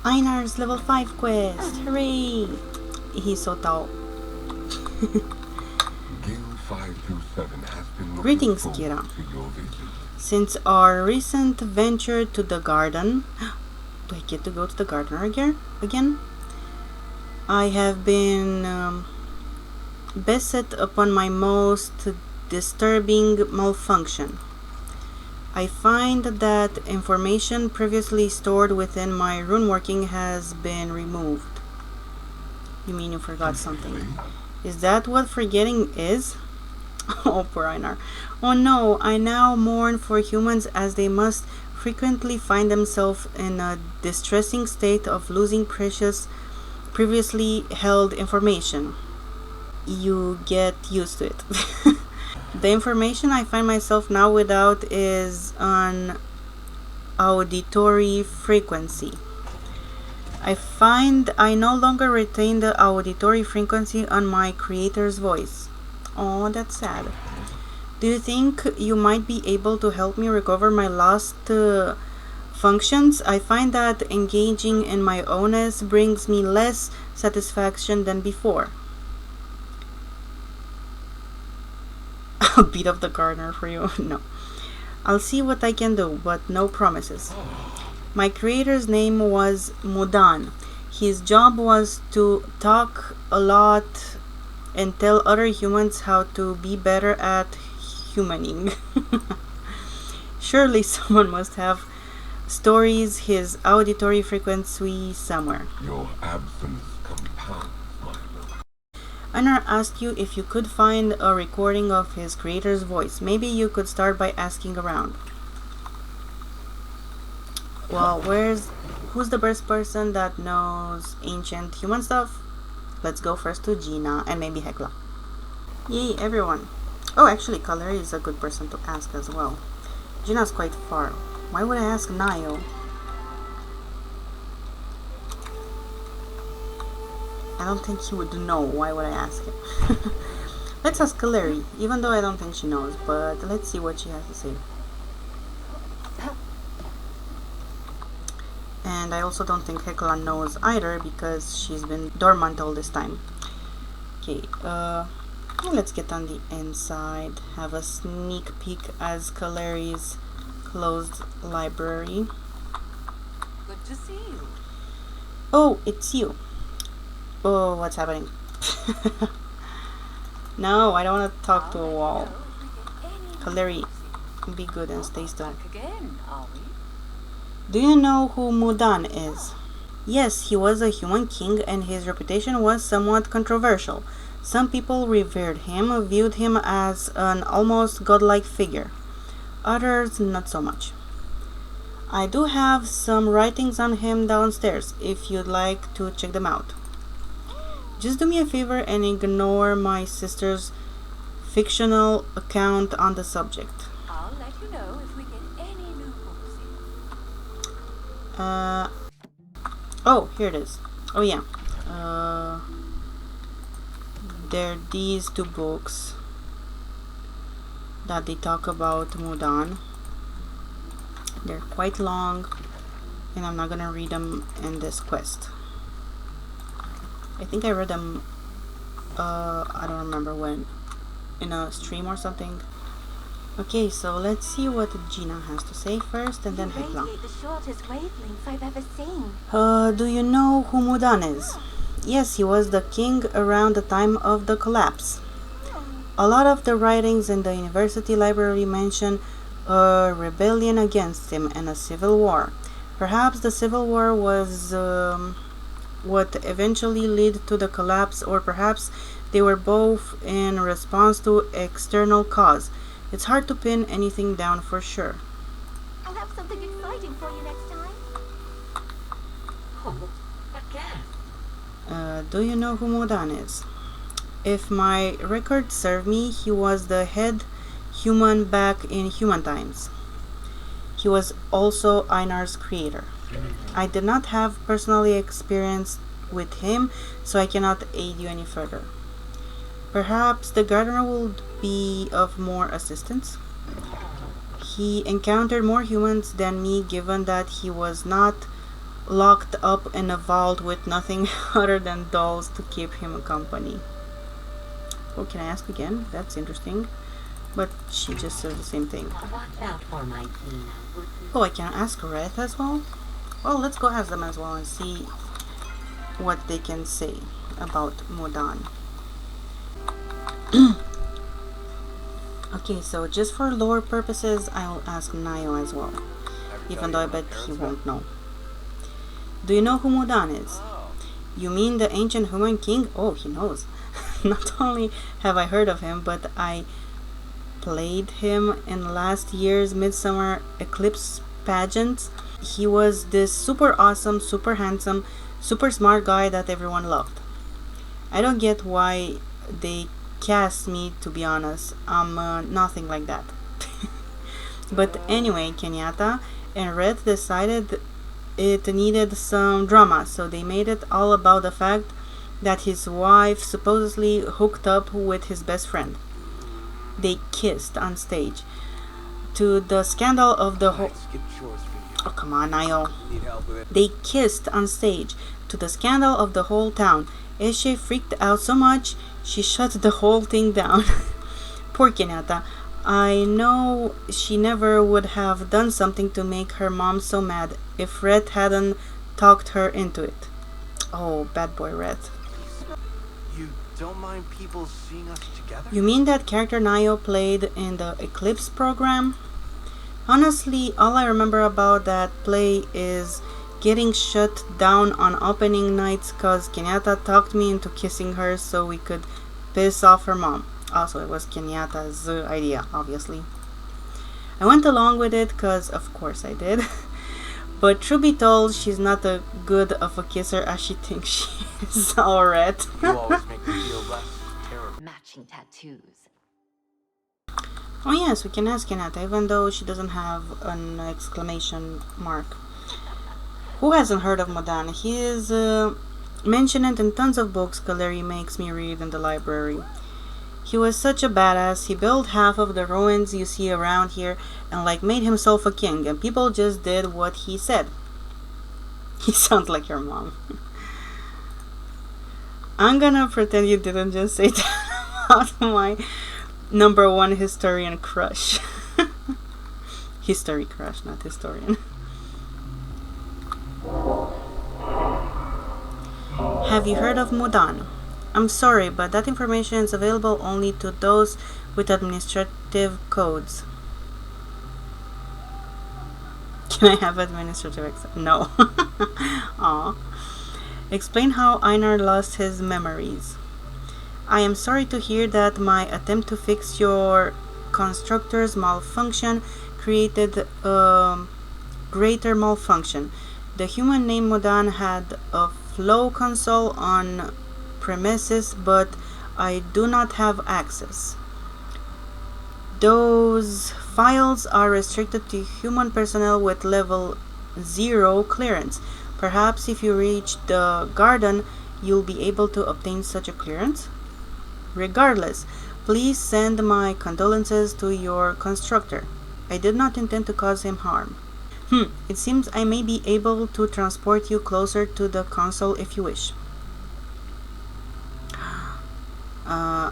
Einar's level 5 quest! Hooray! He's so tall. Greetings, Kira. Since our recent venture to the garden... Do I get to go to the gardener again? I have been beset upon my most disturbing malfunction. I find that information previously stored within my runeworking has been removed. You mean you forgot something? Is that what forgetting is? Oh, poor Einar. Oh no, I now mourn for humans as they must frequently find themselves in a distressing state of losing previously held information. You get used to it. The information I find myself now without is an auditory frequency. I find I no longer retain the auditory frequency on my creator's voice. Oh, that's sad. Do you think you might be able to help me recover my lost functions? I find that engaging in my owness brings me less satisfaction than before. I'll beat up the gardener for you. No. I'll see what I can do, but no promises. My creator's name was Mudan. His job was to talk a lot and tell other humans how to be better at humaning. Surely someone must have stories his auditory frequency somewhere. Your absence compounds my love. Einar asked you if you could find a recording of his creator's voice. Maybe you could start by asking around. Well, who's the best person that knows ancient human stuff? Let's go first to Gina and maybe Hekla. Yay, everyone. Oh, actually, Kaleri is a good person to ask as well. Gina's quite far. Why would I ask Nayo? I don't think he would know. Why would I ask him? Let's ask Kaleri, even though I don't think she knows, but let's see what she has to say. And I also don't think Hekla knows either because she's been dormant all this time. Okay, let's get on the inside. Have a sneak peek as Kaleri's closed library. Good to see you. Oh, it's you. Oh, what's happening? No, I don't want to talk to a wall. Kaleri, be good and stay still. Back again, are we? Do you know who Mudan is? Yes, he was a human king and his reputation was somewhat controversial. Some people revered him, viewed him as an almost godlike figure. Others not so much. I do have some writings on him downstairs if you'd like to check them out. Just do me a favor and ignore my sister's fictional account on the subject. I'll let you know if we get any new books in. Oh, here it is. Oh yeah. There are these two books that they talk about Mudan. They're quite long and I'm not gonna read them in this quest. I think I read them I don't remember when, in a stream or something. Okay, so let's see what Gina has to say first and then Hekla. The shortest wavelengths I've ever seen. Do you know who Mudan is? Yes, he was the king around the time of the collapse. A lot of the writings in the university library mention a rebellion against him and a civil war. Perhaps the civil war was what eventually led to the collapse, or perhaps they were both in response to external cause. It's hard to pin anything down for sure. I'll have something exciting for you next time. Oh, again. Do you know who Mudan is? If my records serve me, he was the head human back in human times. He was also Einar's creator. I did not have personally experience with him, so I cannot aid you any further. Perhaps the gardener will be of more assistance. He encountered more humans than me, given that he was not locked up in a vault with nothing other than dolls to keep him company. Oh, can I ask again? That's interesting. But she just says the same thing. Oh, I can ask Red as well? Well, let's go ask them as well and see what they can say about Modan. Okay, so just for lore purposes, I'll ask Nayo as well. Even though I bet he won't know. Do you know who Modan is? You mean the ancient human king? Oh, he knows. Not only have I heard of him, but I played him in last year's Midsummer Eclipse pageant. He was this super awesome, super handsome, super smart guy that everyone loved. I don't get why they cast me, to be honest. I'm nothing like that. But anyway, Kenyatta and Red decided it needed some drama, so they made it all about the fact that his wife supposedly hooked up with his best friend. They kissed on stage. To the scandal of the whole... Oh, come on, Nayo. They kissed on stage. To the scandal of the whole town. Eshe freaked out so much, she shut the whole thing down. Poor Kenyatta. I know she never would have done something to make her mom so mad if Red hadn't talked her into it. Oh, bad boy Red. You don't mind people seeing us together? You mean that character Nayo played in the Eclipse program? Honestly, all I remember about that play is getting shut down on opening nights cause Kenyatta talked me into kissing her so we could piss off her mom. Also, it was Kenyatta's idea, obviously. I went along with it cause of course I did. But truth be told, she's not as good of a kisser as she thinks she is. Alright. You always make me feel less terrible. Matching tattoos. Oh yes, we can ask Kenyatta, even though she doesn't have an exclamation mark. Who hasn't heard of Modan? He is mentioned in tons of books Kaleri makes me read in the library. He was such a badass. He built half of the ruins you see around here and like made himself a king, and people just did what he said. He sounds like your mom. I'm gonna pretend you didn't just say that about my #1 historian crush. History crush, not historian. Have you heard of Modan? I'm sorry, but that information is available only to those with administrative codes. Can I have administrative access? No. Aw. Explain how Einar lost his memories. I am sorry to hear that my attempt to fix your constructor's malfunction created a greater malfunction. The human named Modan had a flow console on premises, but I do not have access. Those files are restricted to human personnel with level 0 clearance. Perhaps if you reach the garden, you'll be able to obtain such a clearance. Regardless, please send my condolences to your constructor. I did not intend to cause him harm. It seems I may be able to transport you closer to the console if you wish.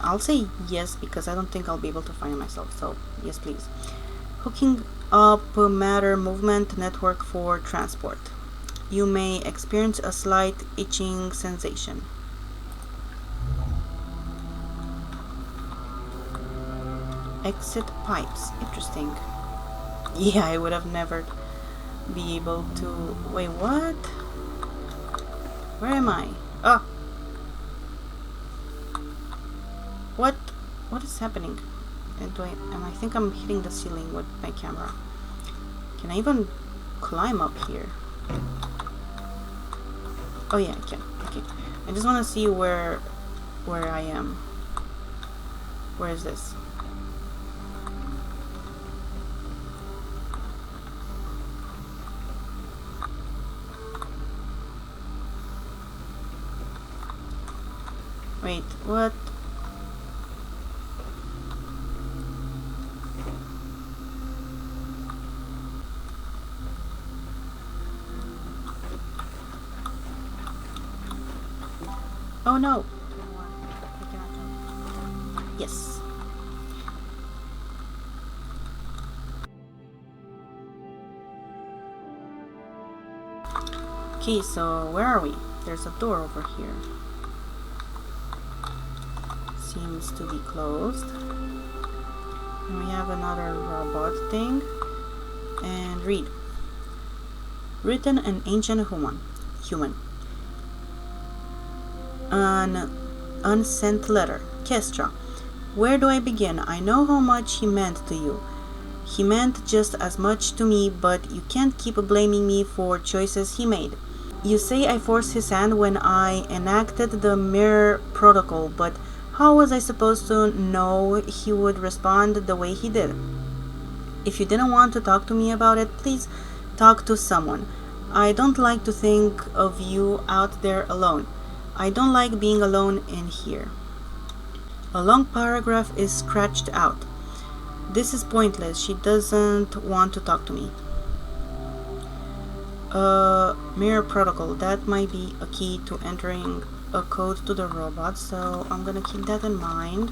I'll say yes because I don't think I'll be able to find it myself, so yes please. Hooking up matter movement network for transport. You may experience a slight itching sensation. Exit pipes. Interesting. Yeah, I would have never be able to... Wait, what? Where am I? Oh! What is happening? And I think I'm hitting the ceiling with my camera. Can I even climb up here? Oh yeah, I can. Okay. I just want to see where I am. Where is this? Wait, what? Oh no! I cannot jump. Yes. Okay, so where are we? There's a door over here. Seems to be closed. And we have another robot thing. And read. Written an ancient human. An unsent letter. Kestra. Where do I begin? I know how much he meant to you. He meant just as much to me, but you can't keep blaming me for choices he made. You say I forced his hand when I enacted the mirror protocol, but how was I supposed to know he would respond the way he did? If you didn't want to talk to me about it, please talk to someone. I don't like to think of you out there alone. I don't like being alone in here. A long paragraph is scratched out. This is pointless. She doesn't want to talk to me. Mirror protocol. That might be a key to entering a code to the robot, so I'm gonna keep that in mind.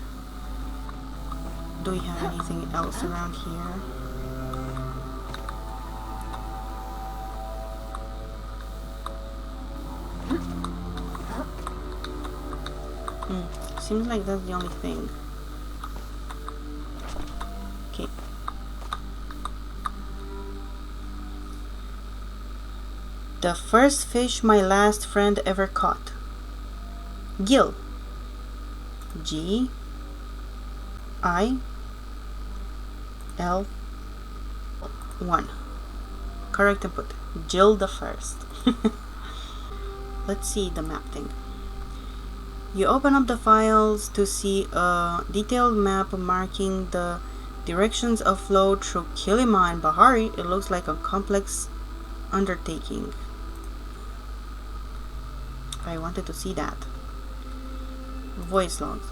Do we have anything else around here? Seems like that's the only thing. Okay. The first fish my last friend ever caught. Gil. G I L 1. Correct input. Jill the first. Let's see the map thing. You open up the files to see a detailed map marking the directions of flow through Kilima and Bahari. It looks like a complex undertaking. I wanted to see that. Voice logs.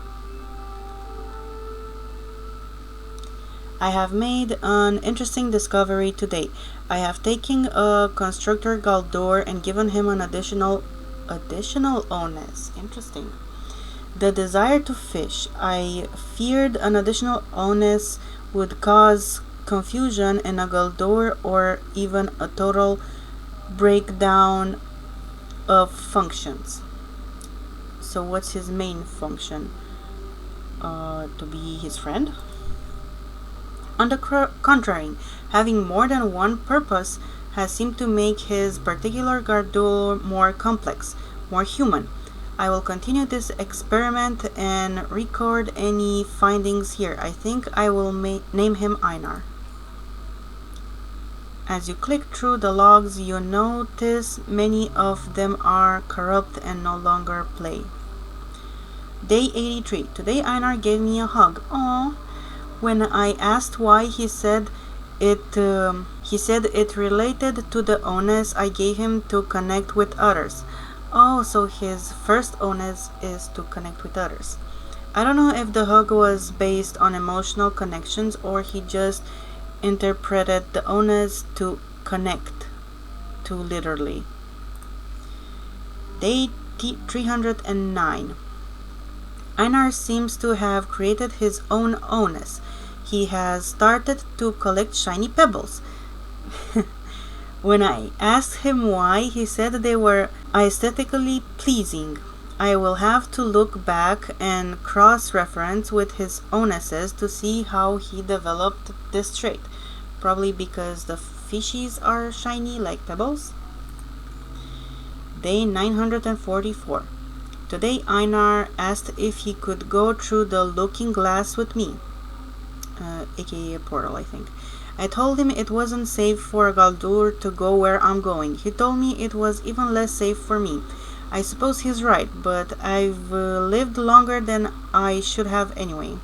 I have made an interesting discovery today. I have taken a constructor Galdor and given him an additional onus. Interesting. The desire to fish. I feared an additional onus would cause confusion in a Galdor or even a total breakdown of functions. So what's his main function? To be his friend? On the contrary, having more than one purpose has seemed to make his particular Galdor more complex, more human. I will continue this experiment and record any findings here. I think I will name him Einar. As you click through the logs, you notice many of them are corrupt and no longer play. Day 83. Today Einar gave me a hug. Aww. When I asked why, he said it related to the onus I gave him to connect with others. Oh, so his first onus is to connect with others. I don't know if the hug was based on emotional connections or he just interpreted the onus to connect to literally. Day 309. Einar seems to have created his own onus. He has started to collect shiny pebbles. When I asked him why, he said they were aesthetically pleasing. I will have to look back and cross-reference with his onuses to see how he developed this trait. Probably because the fishies are shiny like pebbles. Day 944. Today Einar asked if he could go through the looking glass with me. Aka a portal, I think. I told him it wasn't safe for a Galdor to go where I'm going. He told me it was even less safe for me. I suppose he's right, but I've lived longer than I should have anyway.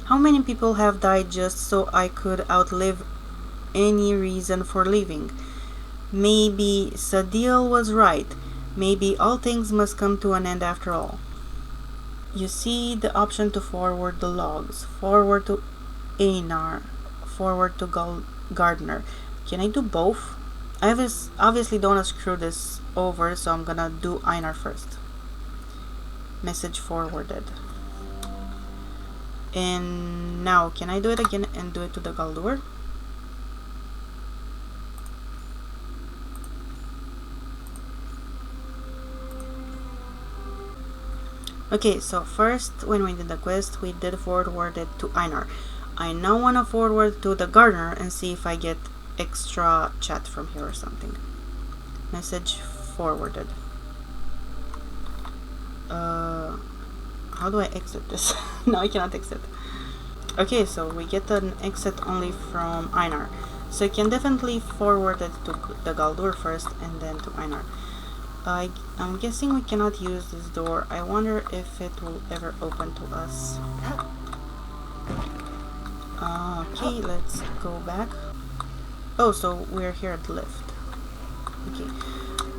How many people have died just so I could outlive any reason for living? Maybe Sadil was right. Maybe all things must come to an end after all. You see the option to forward the logs. Forward to Einar. Forward to Gardner. Can I do both? I obviously don't want to screw this over, so I'm gonna do Einar first. Message forwarded. And now, can I do it again and do it to the Galdur? Okay, so first, when we did the quest, we did forward it to Einar. I now want to forward to the gardener and see if I get extra chat from here or something. Message forwarded. How do I exit this? No, I cannot exit. Okay, so we get an exit only from Einar. So you can definitely forward it to the Galdur first and then to Einar. I'm guessing we cannot use this door. I wonder if it will ever open to us. Okay, let's go back. Oh, so we're here at the lift. Okay.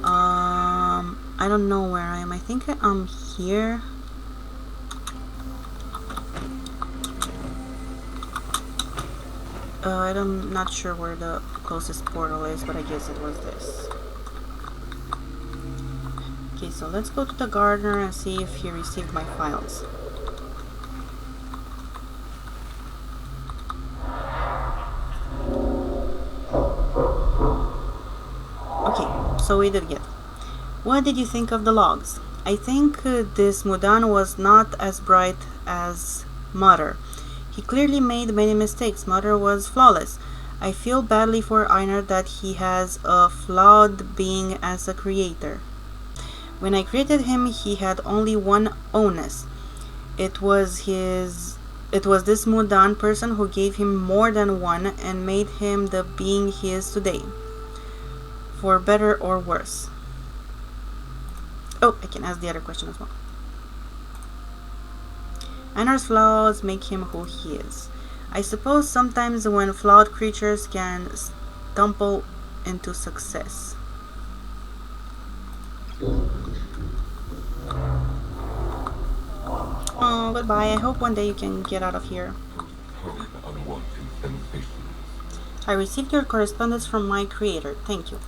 I don't know where I am. I think I'm here. I'm not sure where the closest portal is, but I guess it was this. Okay, so let's go to the gardener and see if he received my files. Okay, so we did get. What did you think of the logs? I think this Mudan was not as bright as Mother. He clearly made many mistakes. Mother was flawless. I feel badly for Einar that he has a flawed being as a creator. When I created him, he had only one onus. It was this Mudan person who gave him more than one and made him the being he is today. For better or worse. Oh, I can ask the other question as well. Einar's flaws make him who he is. I suppose sometimes when flawed creatures can stumble into success. Oh, goodbye. I hope one day you can get out of here. I received your correspondence from my creator. Thank you.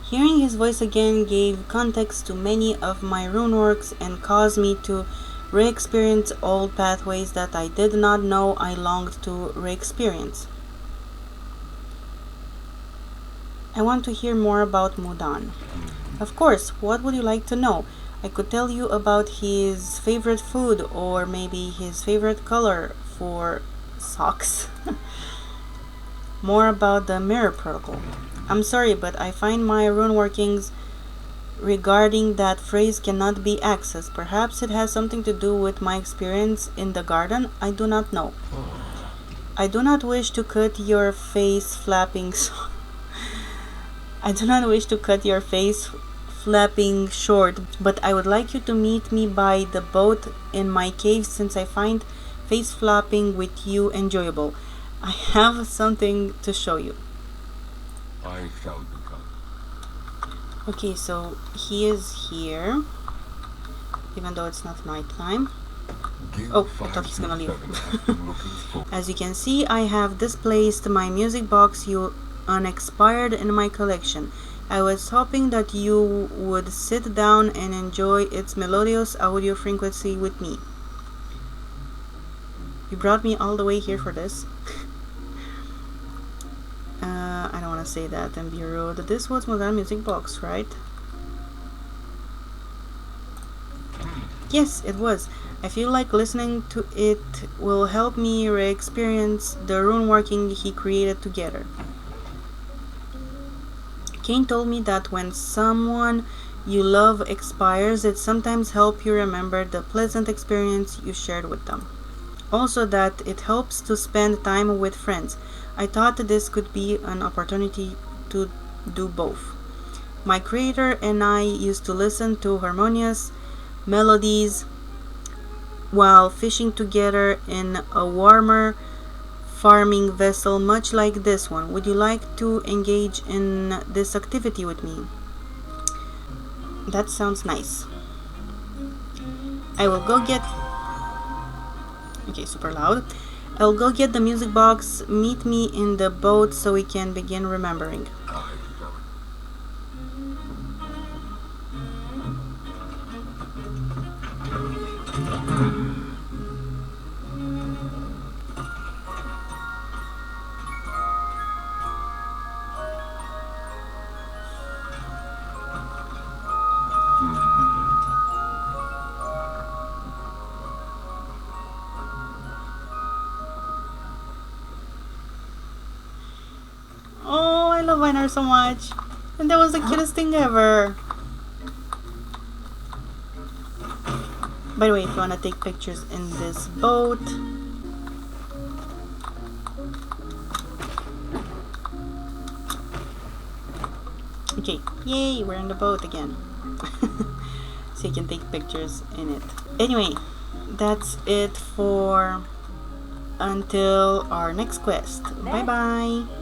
Hearing his voice again gave context to many of my runeworks and caused me to re-experience old pathways that I did not know I longed to re-experience. I want to hear more about Mudan. Of course, what would you like to know? I could tell you about his favorite food or maybe his favorite color for socks. More about the mirror protocol. I'm sorry, but I find my rune workings regarding that phrase cannot be accessed. Perhaps it has something to do with my experience in the garden. I do not know. I do not wish to cut your face flapping short, but I would like you to meet me by the boat in my cave since I find face flapping with you enjoyable. I have something to show you. I shall become. Okay, so he is here, even though it's not night time. Oh, I thought he's gonna leave. As you can see, I have displaced my music box unexpired in my collection. I was hoping that you would sit down and enjoy its melodious audio frequency with me. You brought me all the way here for this. I don't want to say that and be rude. This was Mudan music box, right? Yes, it was. I feel like listening to it will help me re-experience the rune working he created together. Kane told me that when someone you love expires, it sometimes helps you remember the pleasant experience you shared with them. Also that it helps to spend time with friends. I thought this could be an opportunity to do both. My creator and I used to listen to harmonious melodies while fishing together in a warmer farming vessel much like this one. Would you like to engage in this activity with me? That sounds nice. I will go get... Okay, super loud. I'll go get the music box. Meet me in the boat so we can begin remembering. I Einar so much. And that was the cutest thing ever. By the way, if you want to take pictures in this boat, okay, yay, we're in the boat again. So you can take pictures in it. Anyway, that's it for until our next quest. Bye bye.